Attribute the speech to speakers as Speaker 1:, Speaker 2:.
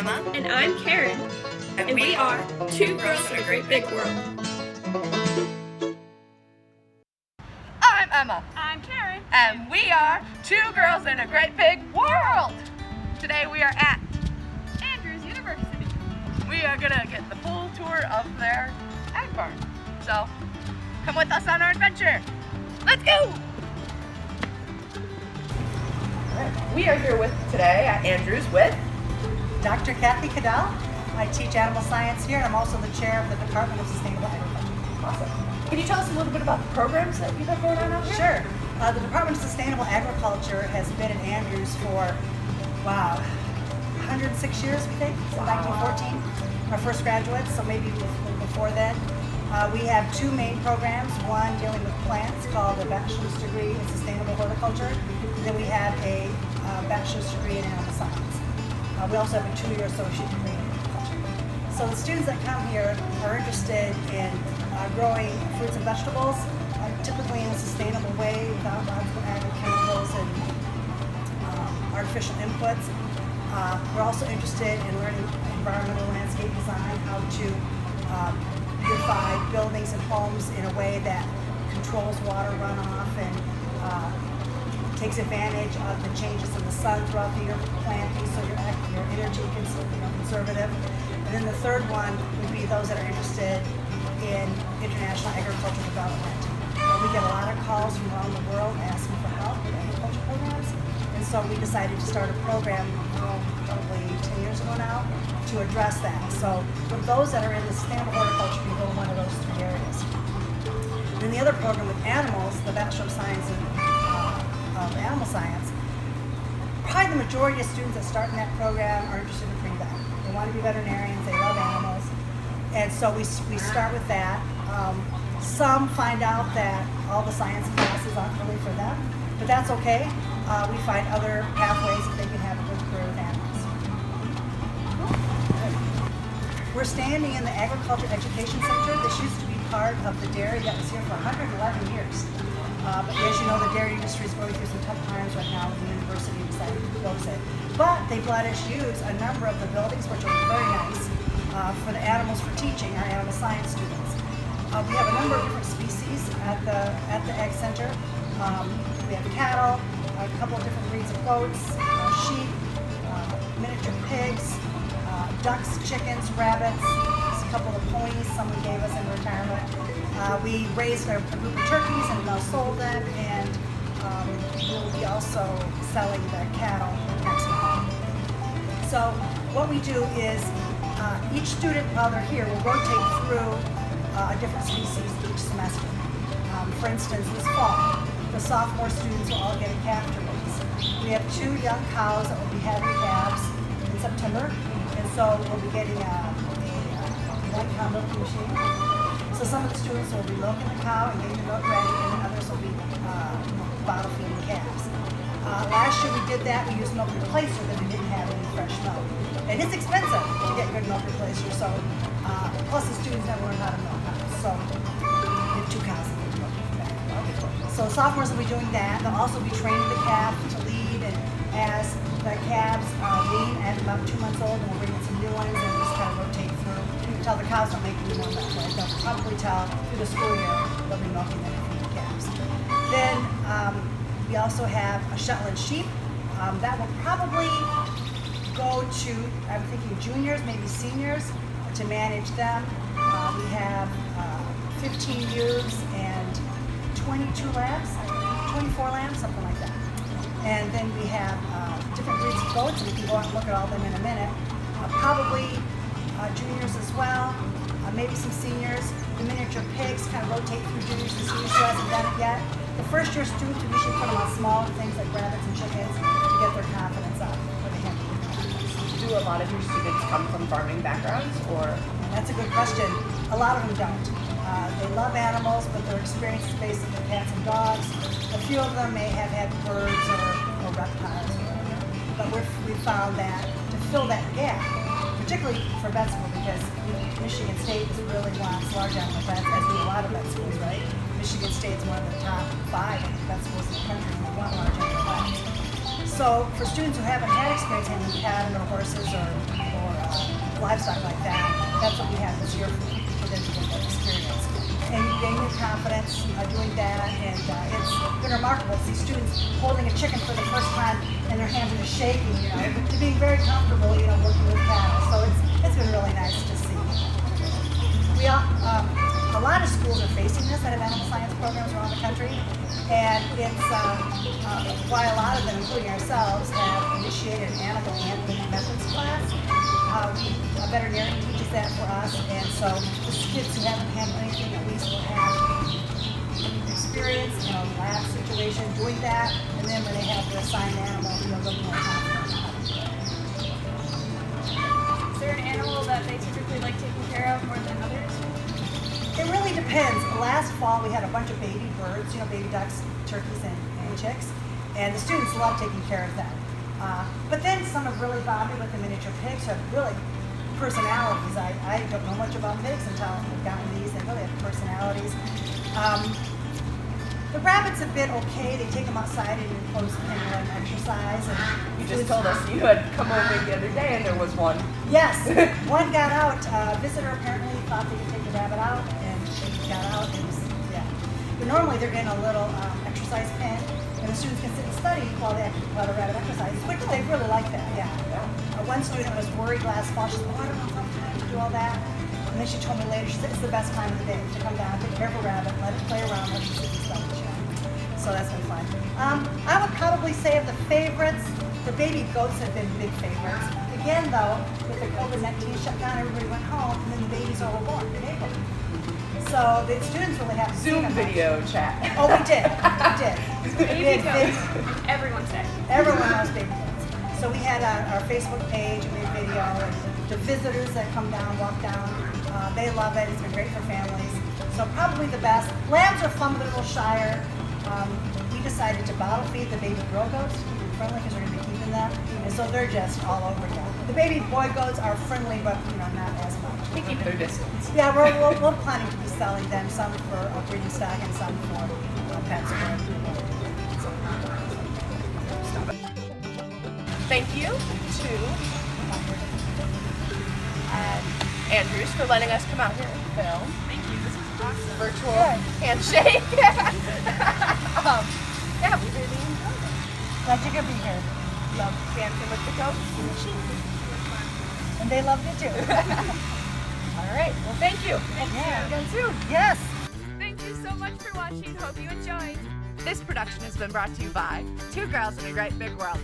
Speaker 1: Emma.
Speaker 2: And I'm Karen. And we are Two Girls in a Great Big World.
Speaker 3: I'm Emma.
Speaker 2: I'm Karen.
Speaker 3: And we are Two Girls in a Great Big World. Today we are at
Speaker 2: Andrews University.
Speaker 3: We are gonna get the full tour of their ag barn. So come with us on our adventure. Let's go! We are here today at Andrews with
Speaker 4: Dr. Koudele. I teach animal science here, and I'm also the chair of the Department of Sustainable Agriculture.
Speaker 3: Awesome. Can you tell us a little bit about the programs that you have going on out here?
Speaker 4: Sure. The Department of Sustainable Agriculture has been at Andrews for, 106 years, we think, since 1914. Our first graduates, so maybe before then. We have two main programs, one dealing with plants called a bachelor's degree in sustainable horticulture, and then we have a bachelor's degree in animal science. We also have a 2-year associate degree in agriculture. So the students that come here are interested in growing fruits and vegetables, typically in a sustainable way without lots of added chemicals and artificial inputs. We're also interested in learning environmental landscape design, how to beautify buildings and homes in a way that controls water runoff and takes advantage of the changes in the sun throughout the year for planting, so your energy conservative. And then the third one would be those that are interested in international agricultural development. We get a lot of calls from around the world asking for help with agriculture programs, and so we decided to start a program probably 10 years ago now to address that. So for those that are in the sustainable horticulture, we go in one of those 3 areas. And then the other program with animals, the Bachelor of Science in Animal Science, probably the majority of students that start in that program are interested in pre-vet. They want to be veterinarians, they love animals, and so we start with that. Some find out that all the science classes aren't really for them, but that's okay. We find other pathways that they can have a good career with animals. We're standing in the Agriculture Education Center. This used to be part of the dairy that was here for 111 years. But as you know, the dairy industry is going through some tough times right now, and the university decided to close it. But they've let us use a number of the buildings, which are very nice, for the animals for teaching our animal science students. We have a number of different species at the Ag Center. We have cattle, a couple of different breeds of goats, sheep, miniature pigs, ducks, chickens, rabbits, a couple of ponies someone gave us in retirement. We raised a group of turkeys and now sold them, and we'll be also selling the cattle next month. So what we do is each student while they're here will rotate through a different species each semester. For instance, this fall, the sophomore students will all get a calf to raise. We have 2 young cows that will be having calves in September, and so we'll be getting a white cow milking machine. So some of the students will be milking the cow and getting the milk ready, and others will be bottle feeding calves. Last year we did that. We used milk replacer because we didn't have any fresh milk. And it's expensive to get good milk replacer, so plus the students never learn how to milk cows. So we have 2 cows that need milk back. So sophomores will be doing that. They'll also be training the calf to lead, and as the calves wean at about 2 months old, and we'll bring in some new ones and just kind of rotate through. You can tell the cows don't make any more milk, right? They'll probably tell through the school year they'll be milking them and feeding calves. Then we also have a Shetland sheep. That will probably go to, I'm thinking juniors, maybe seniors, to manage them. We have 15 ewes and 22 lambs, 24 lambs, something like that. And then we have different breeds of goats, and we can go out and look at all of them in a minute. Probably juniors as well, maybe some seniors. The miniature pigs kind of rotate through juniors and seniors who hasn't done it yet. The first year students, we usually put them on smaller things like rabbits and chickens to get their confidence up for the handling.
Speaker 3: Do a lot of your students come from farming backgrounds, or?
Speaker 4: That's a good question. A lot of them don't. They love animals, but their experience is basically cats and dogs. A few of them may have had birds or reptiles or whatever. But we found that to fill that gap, particularly for vet school, because Michigan State really wants large animal vets, as do a lot of vet schools, right? Michigan State's one of the top 5 vet schools in the country, and they want large animal vets. So for students who haven't had experience handling cattle or horses or livestock like that. That's what we have this year for them to get that experience. And you gain your confidence doing that, and it's been remarkable to see students holding a chicken for the first time and their hands are just shaking, to being very comfortable, working with cattle. So it's been really nice to see. A lot of schools are facing this that have animal science programs around the country, and it's why a lot of them, including ourselves, have initiated an animal handling methods class. A veterinarian teaches that for us, and so the kids who haven't handled anything at least will have experience in a lab situation doing that, and then when they have their assigned animal, they'll be more confident.
Speaker 2: Is there an animal that they typically like taking care of more than others?
Speaker 4: It really depends. Last fall we had a bunch of baby birds, baby ducks, turkeys, and chicks, and the students love taking care of them. But then some have really bonded with the miniature pigs who have really personalities. I don't know much about pigs until we've gotten these. They really have personalities. The rabbits have been okay. They take them outside and enclose them and exercise. And
Speaker 3: You just told us you had come over the other day and there was one.
Speaker 4: Yes, one got out. A visitor apparently thought they could take the rabbit out, and she got out. And but normally they're in a little exercise pen, and the students can sit and study while the rabbit exercises, which they really like that. Yeah. One student was worried last fall. She said, "Oh, I don't know if I'm time to do all that." And then she told me later, she said, it's the best time of the day to come down, take care of a rabbit, let it play around, let it sit and study. So that's been fun. I would probably say of the favorites, the baby goats have been big favorites. Again, though, with the COVID-19 shutdown, everybody went home, and then the babies all were born in April. So the students really have to
Speaker 3: Zoom video chat.
Speaker 4: Oh, we did. We did.
Speaker 2: Baby goats. Everyone said.
Speaker 4: Everyone loves baby goats. So we had our Facebook page, and we had video, and the visitors that come down, walk down, they love it. It's been great for families. So probably the best. Lambs are fun, but a little shyer. We decided to bottle feed the baby girl goats to keep them friendly because we're going to be keeping them. And so they're just all over again. The baby boy goats are friendly, but not as much.
Speaker 3: They keep their distance.
Speaker 4: Yeah, we're planning to be selling them, some for breeding stock and some for pets.
Speaker 3: Thank you to Andrews for letting us come out here and film.
Speaker 2: Thank you. This was awesome.
Speaker 3: Virtual
Speaker 4: Good.
Speaker 3: handshake. Yeah, we really enjoyed it.
Speaker 4: Glad you could be here.
Speaker 3: Love dancing with the goats and the sheep.
Speaker 4: And they loved it too.
Speaker 3: All right. Well, thank you.
Speaker 4: Yeah.
Speaker 3: Again soon.
Speaker 4: Yes.
Speaker 2: Thank you so much for watching. Hope you enjoyed.
Speaker 3: This production has been brought to you by Two Girls in a Great Big World.